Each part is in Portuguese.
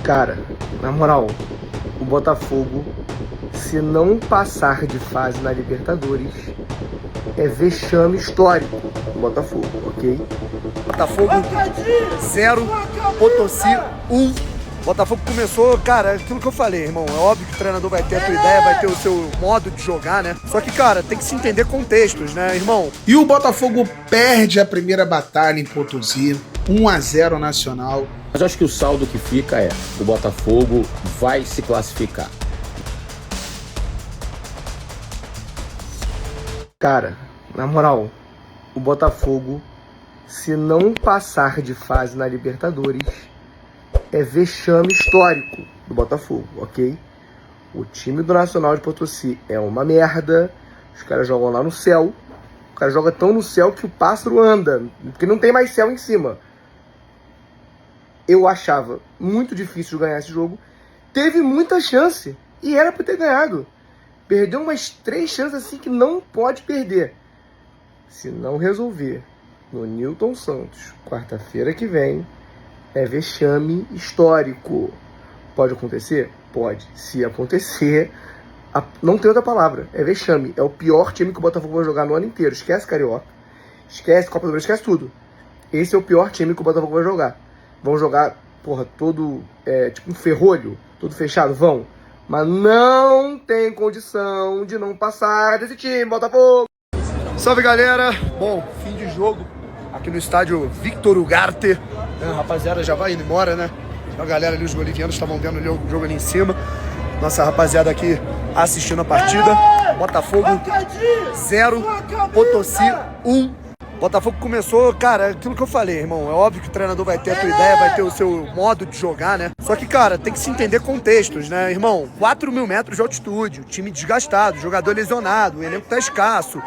Cara, na moral, o Botafogo, se não passar de fase na Libertadores, é vexame histórico do Botafogo, ok? Botafogo 0, Potosí 1. Botafogo começou, cara, aquilo que eu falei, irmão. É óbvio que o treinador vai ter a tua ideia, vai ter o seu modo de jogar, né? Só que, cara, tem que se entender contextos, né, irmão? E o Botafogo perde a primeira batalha em Potosí, 1-0 Nacional. Mas eu acho que o saldo que fica é: o Botafogo vai se classificar. Cara, na moral, o Botafogo, se não passar de fase na Libertadores, é vexame histórico do Botafogo, ok? O time do Nacional de Potosí é uma merda, os caras jogam lá no céu, o cara joga tão no céu que o pássaro anda, porque não tem mais céu em cima. Eu achava muito difícil ganhar esse jogo, teve muita chance e era para ter ganhado. Perdeu umas 3 chances assim que não pode perder. Se não resolver no Newton Santos, quarta-feira que vem, é vexame histórico. Pode acontecer? Pode. Se acontecer, não tem outra palavra. É vexame. É o pior time que o Botafogo vai jogar no ano inteiro. Esquece Carioca. Esquece Copa do Brasil. Esquece tudo. Esse é o pior time que o Botafogo vai jogar. Vão jogar, porra, todo, tipo um ferrolho, todo fechado? Vão. Mas não tem condição de não passar desse time, Botafogo. Salve, galera. Bom, fim de jogo aqui no estádio Victor Ugarte. A rapaziada já vai indo embora, né? A galera ali, os bolivianos estavam vendo o jogo ali em cima. Nossa rapaziada aqui assistindo a partida. Botafogo 0, Potosí 1. Botafogo começou, cara, aquilo que eu falei, irmão. É óbvio que o treinador vai ter a tua ideia, vai ter o seu modo de jogar, né? Só que, cara, tem que se entender contextos, né, irmão? 4.000 metros de altitude, o time desgastado, jogador lesionado, o elenco tá escasso.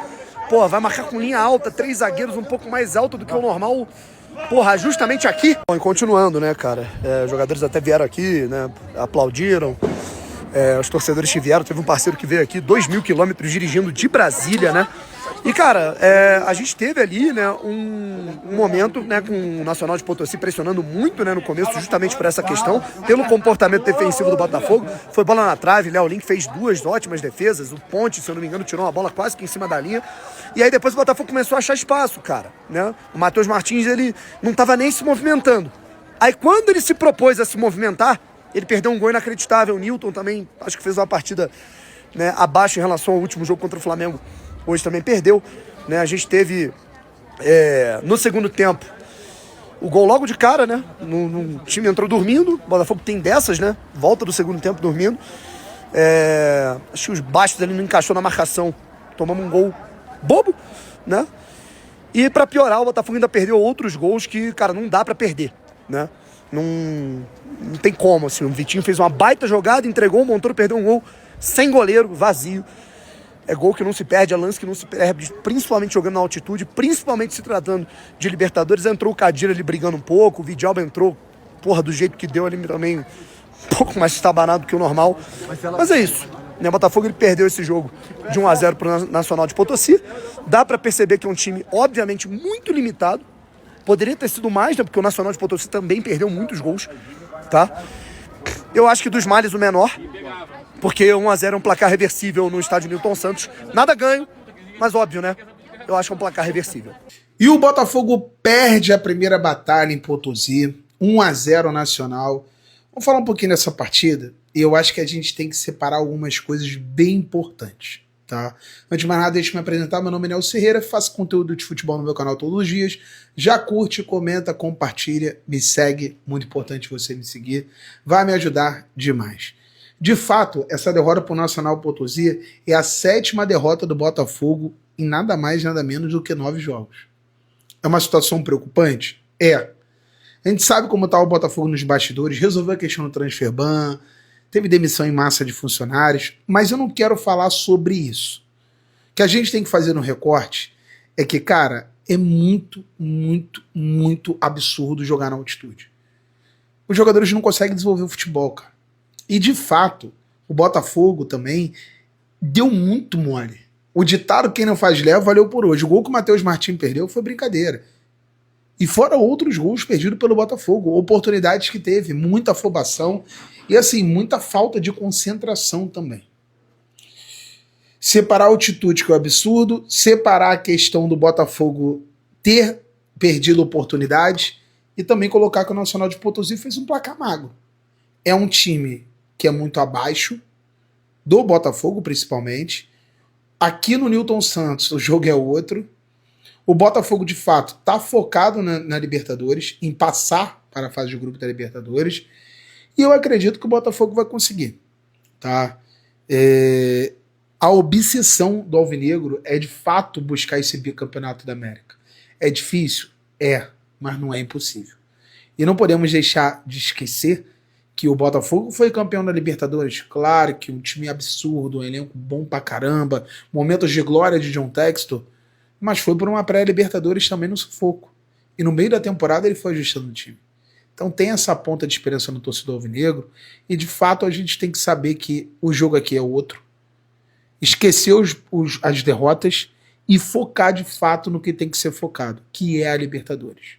Pô, vai marcar com linha alta, 3 zagueiros um pouco mais alto do que o normal. Porra, justamente aqui. Bom, e continuando, né, cara? Os jogadores até vieram aqui, né? Aplaudiram. Os torcedores que vieram. Teve um parceiro que veio aqui, 2.000 quilômetros dirigindo de Brasília, né? E, cara, a gente teve ali, né, um momento, né, com o Nacional de Potosí pressionando muito, né, no começo, justamente por essa questão, pelo comportamento defensivo do Botafogo. Foi bola na trave, Léo Link fez 2 ótimas defesas, o Ponte, se eu não me engano, tirou uma bola quase que em cima da linha. E aí depois o Botafogo começou a achar espaço, cara, né? O Matheus Martins, ele não estava nem se movimentando. Aí quando ele se propôs a se movimentar, ele perdeu um gol inacreditável. O Newton também, acho que fez uma partida, né, abaixo em relação ao último jogo contra o Flamengo. Hoje também perdeu, né? A gente teve, no segundo tempo, o gol logo de cara, né? O time entrou dormindo, o Botafogo tem dessas, né? Volta do segundo tempo dormindo. Acho que os Bastos ali não encaixou na marcação. Tomamos um gol bobo, né? E pra piorar, o Botafogo ainda perdeu outros gols que, cara, não dá pra perder, né? Não tem como, assim. O Vitinho fez uma baita jogada, entregou, o Montoro perdeu um gol sem goleiro, vazio. É gol que não se perde, é lance que não se perde, principalmente jogando na altitude, principalmente se tratando de Libertadores. Entrou o Cadira ali brigando um pouco, o Vidalba entrou, porra, do jeito que deu ali também, um pouco mais estabanado que o normal. Mas é isso, né? O Botafogo ele perdeu esse jogo de 1-0 pro Nacional de Potosí. Dá pra perceber que é um time, obviamente, muito limitado. Poderia ter sido mais, né? Porque o Nacional de Potosí também perdeu muitos gols, tá? Eu acho que dos males o menor, porque 1-0 é um placar reversível no estádio Newton Santos. Nada ganho, mas óbvio, né? Eu acho que é um placar reversível. E o Botafogo perde a primeira batalha em Potosí, 1-0 Nacional. Vamos falar um pouquinho dessa partida. E eu acho que a gente tem que separar algumas coisas bem importantes, tá? Antes de mais nada, deixa eu me apresentar. Meu nome é Nelson Ferreira, faço conteúdo de futebol no meu canal todos os dias. Já curte, comenta, compartilha, me segue. Muito importante você me seguir. Vai me ajudar demais. De fato, essa derrota para o Nacional Potosí é a 7ª derrota do Botafogo em nada mais, nada menos do que 9 jogos. É uma situação preocupante? É. A gente sabe como está o Botafogo nos bastidores, resolveu a questão do transfer ban, teve demissão em massa de funcionários, mas eu não quero falar sobre isso. O que a gente tem que fazer no recorte é que, cara, é muito, muito, muito absurdo jogar na altitude. Os jogadores não conseguem desenvolver o futebol, cara. E, de fato, o Botafogo também deu muito mole. O ditado "quem não faz leva" valeu por hoje. O gol que o Matheus Martins perdeu foi brincadeira. E fora outros gols perdidos pelo Botafogo, oportunidades que teve, muita afobação e assim, muita falta de concentração também. Separar a altitude, que é um absurdo, separar a questão do Botafogo ter perdido oportunidades e também colocar que o Nacional de Potosí fez um placar magro. É um time que é muito abaixo do Botafogo, principalmente. Aqui no Newton Santos o jogo é outro. O Botafogo, de fato, está focado na Libertadores, em passar para a fase de grupo da Libertadores, e eu acredito que o Botafogo vai conseguir. Tá? A obsessão do Alvinegro é, de fato, buscar esse bicampeonato da América. É difícil? É, mas não é impossível. E não podemos deixar de esquecer que o Botafogo foi campeão da Libertadores. Claro que um time absurdo, um elenco bom pra caramba, momentos de glória de John Textor, mas foi por uma pré-Libertadores também no sufoco. E no meio da temporada ele foi ajustando o time. Então tem essa ponta de esperança no torcedor alvinegro, e de fato a gente tem que saber que o jogo aqui é outro. Esquecer as derrotas e focar de fato no que tem que ser focado, que é a Libertadores.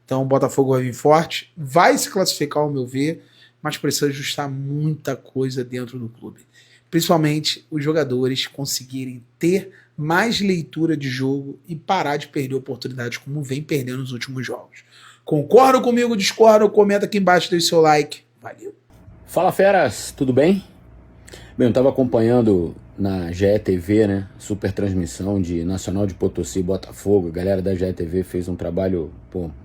Então o Botafogo vai vir forte, vai se classificar ao meu ver, mas precisa ajustar muita coisa dentro do clube. Principalmente os jogadores conseguirem ter mais leitura de jogo e parar de perder oportunidades como vem perdendo nos últimos jogos. Concorda comigo, discorda? Comenta aqui embaixo, deixa o seu like. Valeu. Fala, feras, tudo bem? Bem, eu estava acompanhando na GE.TV, né, super transmissão de Nacional de Potosí e Botafogo. A galera da GE.TV fez um trabalho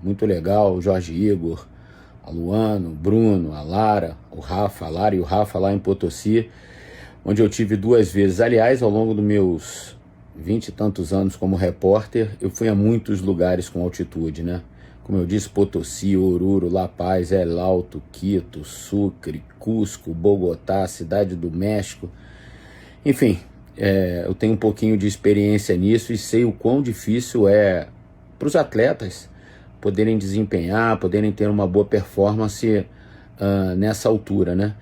muito legal. O Jorge Igor, a Luana, o Bruno, a Lara, a Lara e o Rafa lá em Potosí, onde eu tive 2 vezes. Aliás, ao longo dos meus 20 e tantos anos como repórter, eu fui a muitos lugares com altitude, né? Como eu disse, Potosí, Oruro, La Paz, El Alto, Quito, Sucre, Cusco, Bogotá, Cidade do México. Enfim, eu tenho um pouquinho de experiência nisso e sei o quão difícil é para os atletas poderem desempenhar, poderem ter uma boa performance nessa altura, né?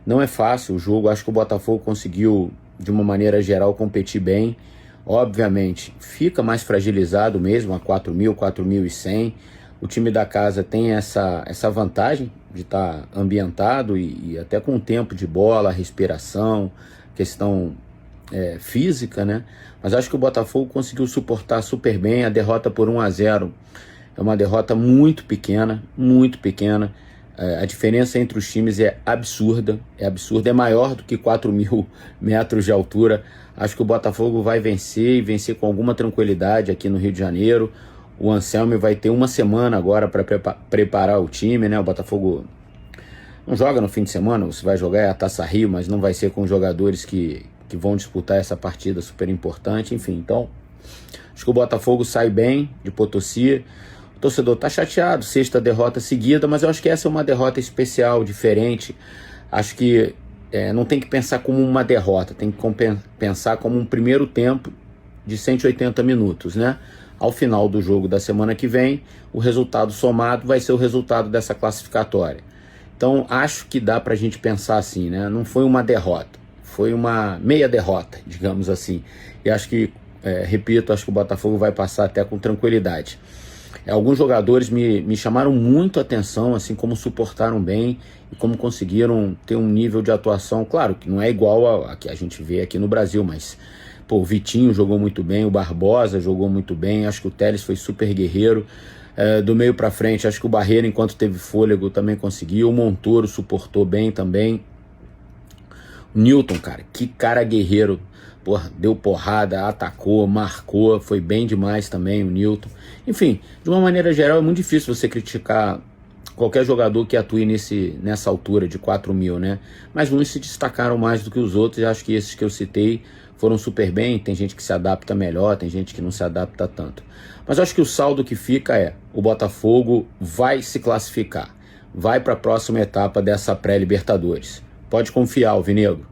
Não é fácil o jogo, acho que o Botafogo conseguiu, de uma maneira geral, competir bem. Obviamente, fica mais fragilizado mesmo, a 4.000, 4.100. O time da casa tem essa vantagem de estar ambientado e até com tempo de bola, respiração, questão física, né? Mas acho que o Botafogo conseguiu suportar super bem. A derrota por 1-0 é uma derrota muito pequena, muito pequena. A diferença entre os times é absurda, é maior do que 4.000 metros de altura. Acho que o Botafogo vai vencer e vencer com alguma tranquilidade aqui no Rio de Janeiro. O Anselmi vai ter uma semana agora para preparar o time, né? O Botafogo não joga no fim de semana, você vai jogar a Taça Rio, mas não vai ser com jogadores que vão disputar essa partida super importante. Enfim, então, acho que o Botafogo sai bem de Potosí. O torcedor tá chateado, 6ª derrota seguida, mas eu acho que essa é uma derrota especial, diferente. Acho que não tem que pensar como uma derrota, tem que pensar como um primeiro tempo de 180 minutos, né? Ao final do jogo da semana que vem, o resultado somado vai ser o resultado dessa classificatória. Então, acho que dá pra gente pensar assim, né? Não foi uma derrota, foi uma meia derrota, digamos assim. E acho que, repito, acho que o Botafogo vai passar até com tranquilidade. Alguns jogadores me chamaram muito a atenção, assim, como suportaram bem e como conseguiram ter um nível de atuação, claro, que não é igual a que a gente vê aqui no Brasil, mas o Vitinho jogou muito bem, o Barbosa jogou muito bem, acho que o Telles foi super guerreiro. Do meio para frente, acho que o Barreira, enquanto teve fôlego, também conseguiu. O Montoro suportou bem também. O Newton, cara, que cara guerreiro. Deu porrada, atacou, marcou, foi bem demais também o Newton. Enfim, de uma maneira geral, é muito difícil você criticar qualquer jogador que atue nessa altura de 4.000, né? Mas uns se destacaram mais do que os outros, e acho que esses que eu citei foram super bem. Tem gente que se adapta melhor, tem gente que não se adapta tanto. Mas acho que o saldo que fica o Botafogo vai se classificar, vai para a próxima etapa dessa pré-Libertadores. Pode confiar, Alvinegro.